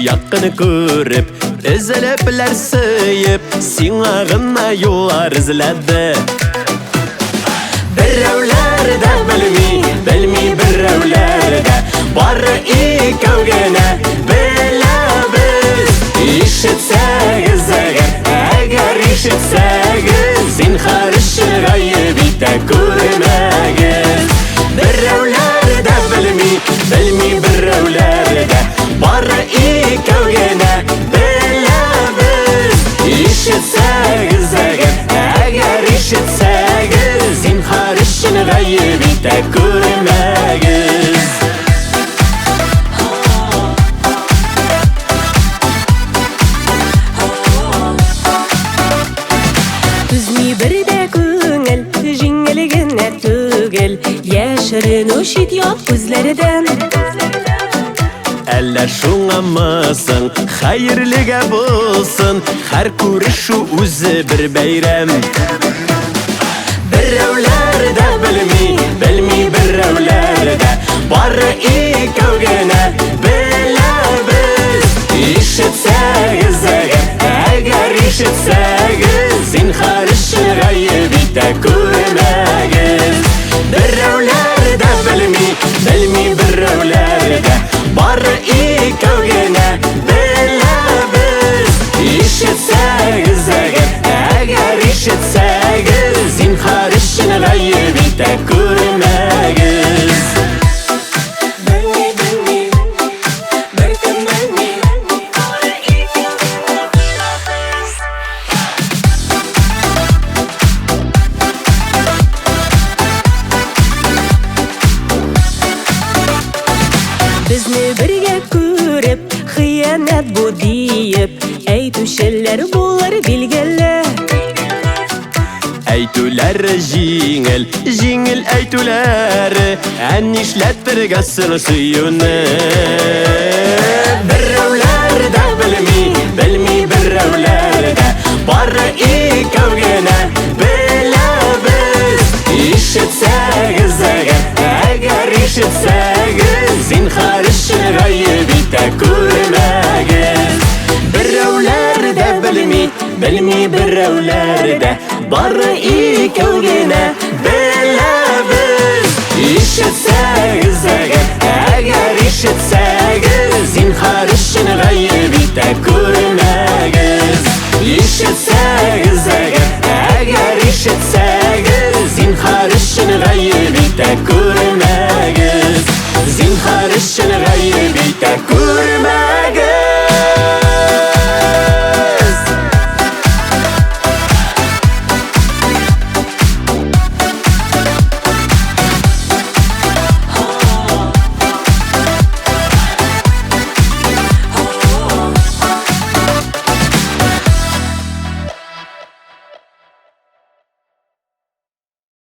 Yakını көріп, үзіліплер сүйіп, сиңағына юлар ізләді. Біреулер де білмей біреулер де бары икәүгенә біләбіз. Ишетсәгіз әгәр ишетсәгіз, зинһар өчен ғайып итә күрмәгез. Біреулер де білмей біреулер де бары икәүгенә біләбіз. Ишетсәгіз әгәр ишетсәгіз, зинһар өчен ғайып итә күрмәгез. Түзмей бірде көңіл, жеңіл генә түгел, яшірену шит ят күзләрдән. Әллә шуңамысың, хәерлегә булсын, һәр күрешу үзе бір бәйрәм. Біреулер де білмей біреулер де бары икәүгенә біләбіз. Ишетсәгіз әгәр ишетсәгіз, зинһар өчен ғайып итә күрмәгез. Біреулер де білмей біреулер де бары икәүгенә біләбіз. Ишетсәгіз әгәр ишетсәгіз, зинһар өчен ғайып итә күрмәгез. Безне бергә күреп, хыянат бу диеп, әйтүчеләр булыр билгеле. Әйтүләр җиңел әйтүләр, нишләтергәсен сөюне. Біреулер де білмей біреулер де бары икәүгенә біләбіз. Ишетсәгіз әгәр ишетсәгіз, зинһар өчен ғайып итә күрмәгез. Біреулер де білмей біреулер де бары икәүгенә біләбіз. Ишетсәгіз әгәр ишетсәгіз, зинһар өчен ғайып итә күрмәгез. Ишетсәгіз әгәр ишетсәгіз, зинһар өчен ғайып итә күрмәгез.